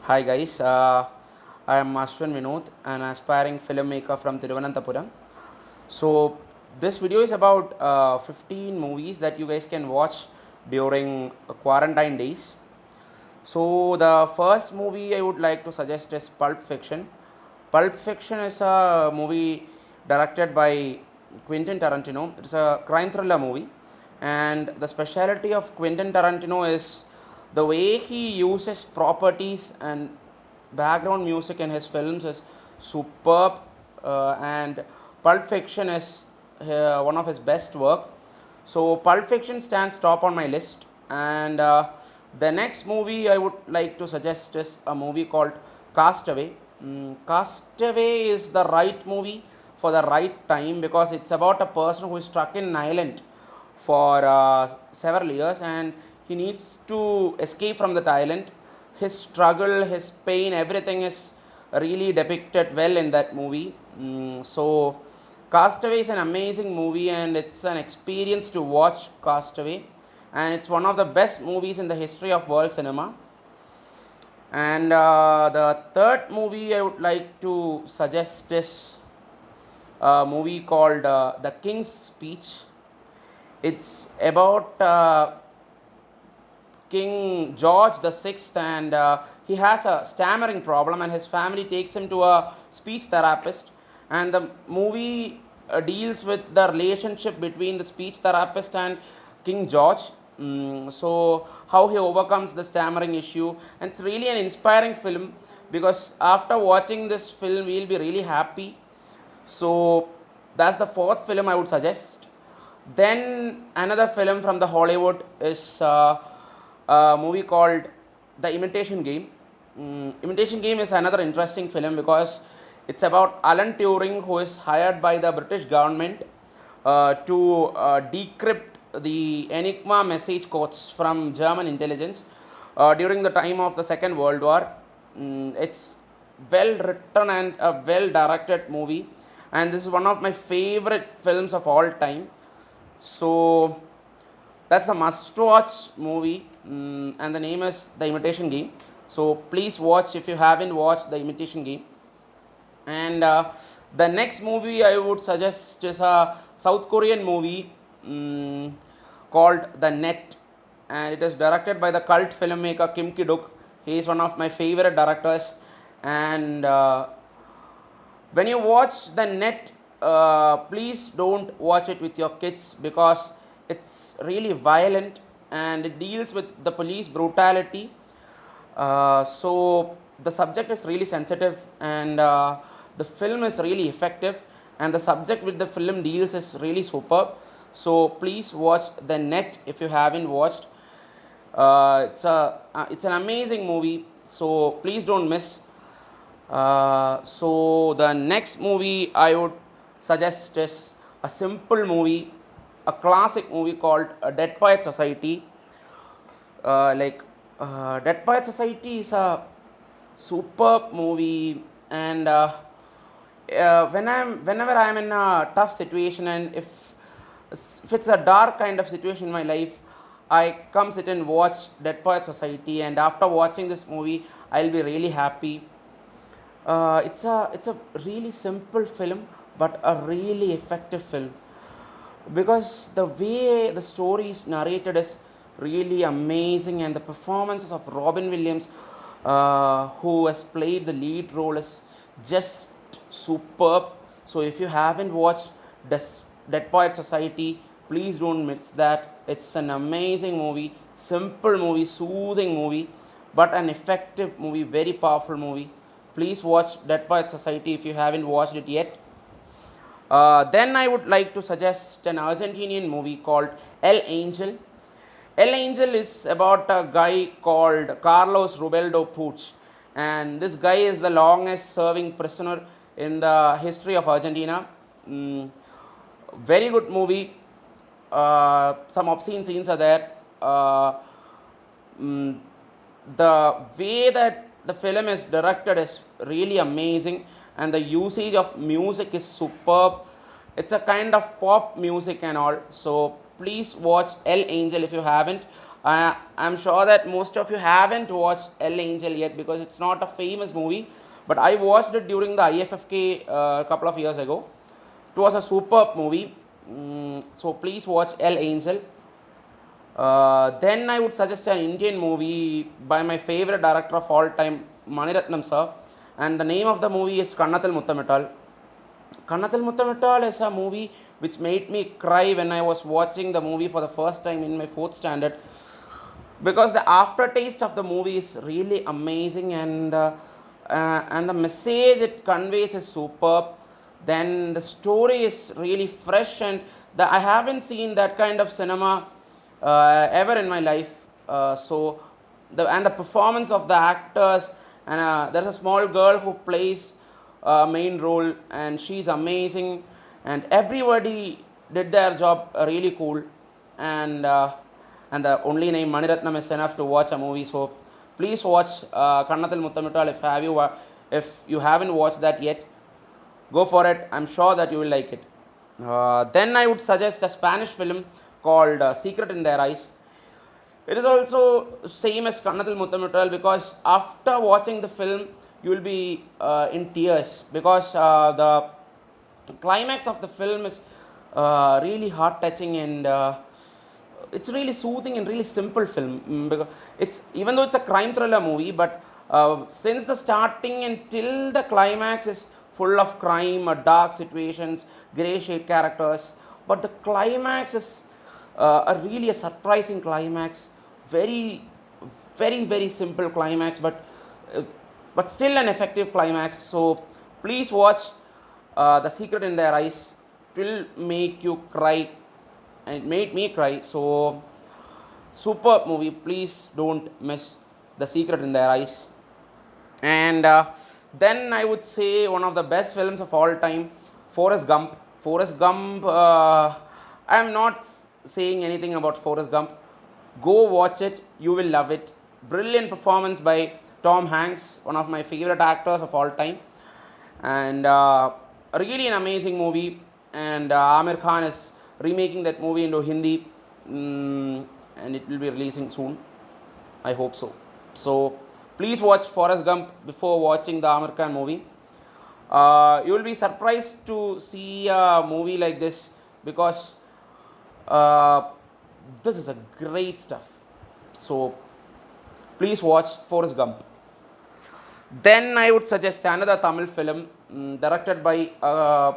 Hi guys, I am Aswin Vinod, an aspiring filmmaker from Thiruvananthapuram. So this video is about 15 movies that you guys can watch during quarantine days. So the first movie I would like to suggest is Pulp Fiction. Pulp Fiction is a movie directed by Quentin Tarantino. It's a crime thriller movie, and the specialty of Quentin Tarantino is the way he uses properties and background music in his films is superb, and Pulp Fiction is one of his best work. So Pulp Fiction stands top on my list, and the next movie I would like to suggest is a movie called Castaway. Castaway is the right movie for the right time because it's about a person who is stuck in an island for several years and he needs to escape from that island. His struggle, his pain, everything is really depicted well in that movie. So Castaway is an amazing movie and it's an experience to watch Castaway, and it's one of the best movies in the history of world cinema. And the third movie I would like to suggest is a movie called The King's Speech. It's about King George the Sixth, and he has a stammering problem, and his family takes him to a speech therapist. And the movie deals with the relationship between the speech therapist and King George. So how he overcomes the stammering issue, and it's really an inspiring film because after watching this film, we'll be really happy. So that's the fourth film I would suggest. Then another film from the Hollywood is a movie called The Imitation Game. Imitation Game is another interesting film because it's about Alan Turing, who is hired by the British government to decrypt the Enigma message codes from German intelligence during the time of the Second World War. It's well written and a well directed movie, and this is one of my favorite films of all time. So that's a must-watch movie, and the name is The Imitation Game. So please watch if you haven't watched The Imitation Game. And the next movie I would suggest is a South Korean movie called The Net, and it is directed by the cult filmmaker Kim Ki-duk. He is one of my favorite directors, and when you watch The Net, please don't watch it with your kids because it's really violent and it deals with the police brutality. So the subject is really sensitive, and the film is really effective, and the subject with the film deals is really superb. So please watch The Net if you haven't watched. It's an amazing movie, so please don't miss. So the next movie I would suggest is a simple movie, a classic movie called Dead Poet Society. Dead Poet Society is a superb movie, and whenever I'm in a tough situation, and if it's a dark kind of situation in my life, I come sit and watch Dead Poet Society, and after watching this movie, I'll be really happy. It's a really simple film, but a really effective film because the way the story is narrated is really amazing, and the performances of Robin Williams, who has played the lead role, is just superb. So if you haven't watched Dead Poet Society, please don't miss that. It's an amazing movie, simple movie, soothing movie, but an effective movie, very powerful movie. Please watch Dead Poet Society if you haven't watched it yet. Then I would like to suggest an Argentinian movie called El Angel. El Angel is about a guy called Carlos Rubeldo Puig, and this guy is the longest serving prisoner in the history of Argentina. Very good movie. Some obscene scenes are there. The way that the film is directed is really amazing, and the usage of music is superb. It's a kind of pop music and all. So please watch El Angel if you haven't. I'm sure that most of you haven't watched El Angel yet because it's not a famous movie, but I watched it during the IFFK a couple of years ago. It was a superb movie. So please watch El Angel. Then I would suggest an Indian movie by my favorite director of all time, Maniratnam sir, and the name of the movie is Kannathil Muttamittal. Kannathil Muttamittal is a movie which made me cry when I was watching the movie for the first time in my fourth standard, because the aftertaste of the movie is really amazing, and the message it conveys is superb. Then the story is really fresh, and I haven't seen that kind of cinema ever in my life. So the performance of the actors, and there's a small girl who plays a main role, and she's amazing, and everybody did their job really cool, and and the only name Maniratnam is enough to watch a movie. So please watch Kannathil Muttamittal if you haven't watched that yet. Go for it. I'm sure that you will like it. Then I would suggest a Spanish film called Secret in Their Eyes. It is also same as Kannathil Muttamittal, because after watching the film you will be in tears, because the climax of the film is really heart touching, and it's really soothing and really simple film. Because it's, even though it's a crime thriller movie, but since the starting until the climax is full of crime, dark situations, grey shade characters, but the climax is a really a surprising climax, very very simple climax, uh, but still an effective climax. So please watch The Secret in Their Eyes. It will make you cry, and it made me cry. So superb movie. Please don't miss The Secret in Their Eyes. And then I would say one of the best films of all time, Forrest Gump. Forrest Gump. I am not saying anything about Forrest Gump. Go watch it. You will love it. Brilliant performance by Tom Hanks, one of my favorite actors of all time, and really an amazing movie. And Amir Khan is remaking that movie into Hindi, and it will be releasing soon. I hope so. So please watch Forrest Gump before watching the Amir Khan movie. You will be surprised to see a movie like this, because uh, this is a great stuff. So please watch Forrest Gump. Then I would suggest another Tamil film directed by a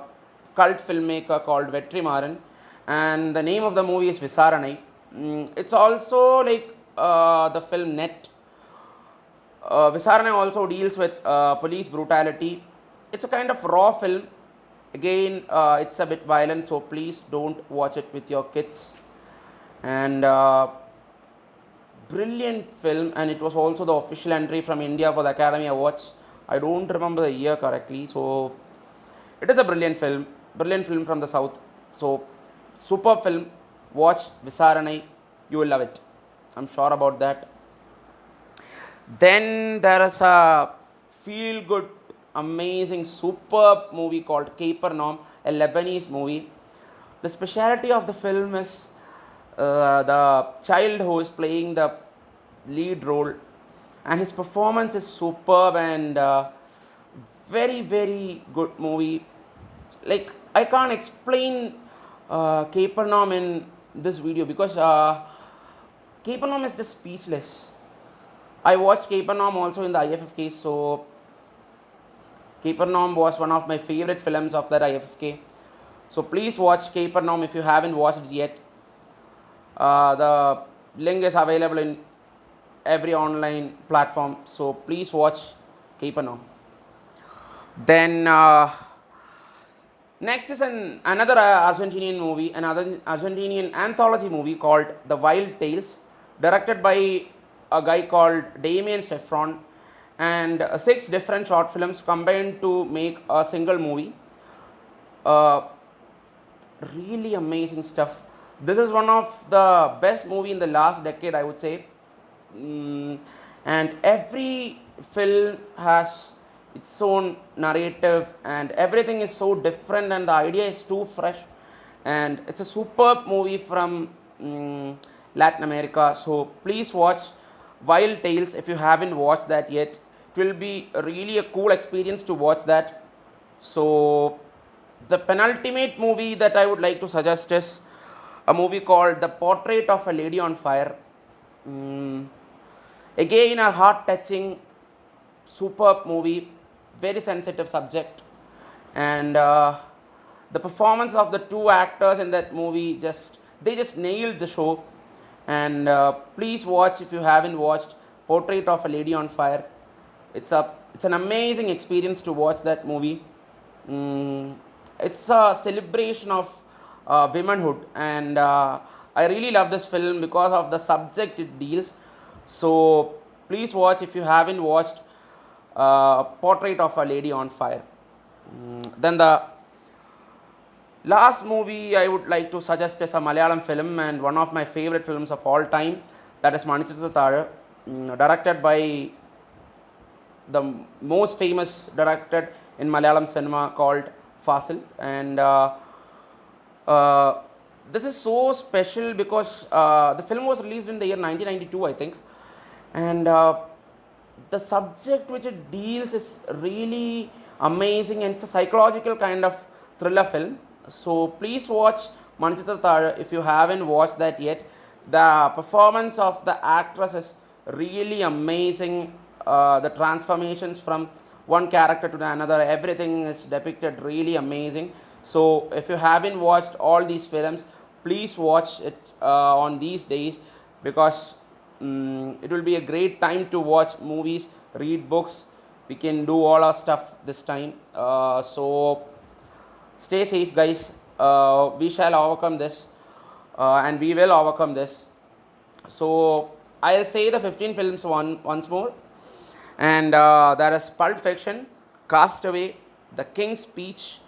cult filmmaker called Vetrimaran, and the name of the movie is Visaranai. It's also like the film Net. Visaranai also deals with police brutality. It's a kind of raw film. Again, it's a bit violent, so please don't watch it with your kids. And brilliant film, and it was also the official entry from India for the Academy Awards. I don't remember the year correctly, so it is a brilliant film from the south. So superb film. Watch Visaranai, you will love it. I'm sure about that. Then there is a feel good, amazing, superb movie called Capernaum, a Lebanese movie. The speciality of the film is the child who is playing the lead role, and his performance is superb, and very good movie. Like, I can't explain Capernaum in this video, because Capernaum is just speechless. I watched Capernaum also in the IFFK, so Capernaum was one of my favorite films of that IFFK. So please watch Capernaum if you haven't watched it yet. The link is available in every online platform, so please watch Capernaum. Then next is another Argentinian movie, another Argentinian anthology movie called The Wild Tales, directed by a guy called Damien Chevron, and 6 different short films combined to make a single movie. Uh, Really amazing stuff. This is one of the best movie in the last decade, I would say. Mm, and every film has its own narrative, and everything is so different, and the idea is too fresh, and it's a superb movie from Latin America. So please watch Wild Tales if you haven't watched that yet. It will be really a cool experience to watch that. So the penultimate movie that I would like to suggest is a movie called The Portrait of a Lady on Fire. Mm, Again, a heart touching, superb movie, very sensitive subject, and the performance of the two actors in that movie just nailed the show. And please watch if you haven't watched Portrait of a Lady on Fire. It's an amazing experience to watch that movie. Mm, it's a celebration of womanhood, and I really love this film because of the subject it deals. So please watch if you haven't watched Portrait of a Lady on Fire. Then the last movie I would like to suggest is a Malayalam film and one of my favorite films of all time, that is Manichitrathazhu, directed by the most famous director in Malayalam cinema called Fasil. And uh, this is so special because the film was released in the year 1992, I think, and the subject which it deals is really amazing, and it's a psychological kind of thriller film. So please watch Manichitrathazhu if you haven't watched that yet. The performance of the actress is really amazing. The transformations from one character to another, everything is depicted really amazing. So if you haven't watched all these films, please watch it on these days, because it will be a great time to watch movies, read books. We can do all our stuff this time. So stay safe, guys. We shall overcome this, and we will overcome this. So I'll say the 15 films once more, and there is Pulp Fiction, Castaway, The King's Speech,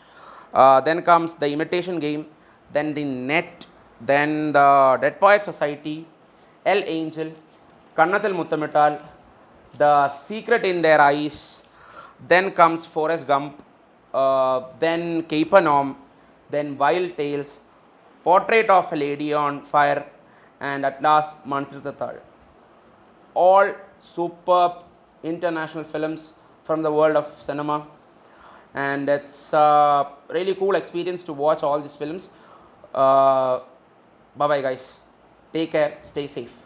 then comes The Imitation Game, then The Net, then The Dead Poet Society, El Angel, Kannathil Muttamital, The Secret in Their Eyes, then comes Forrest Gump, then Capernaum, then Wild Tales, Portrait of a Lady on Fire, and at last Manichitrathazhu. All superb international films from the world of cinema, and it's a really cool experience to watch all these films. Bye bye, guys. Take care, stay safe.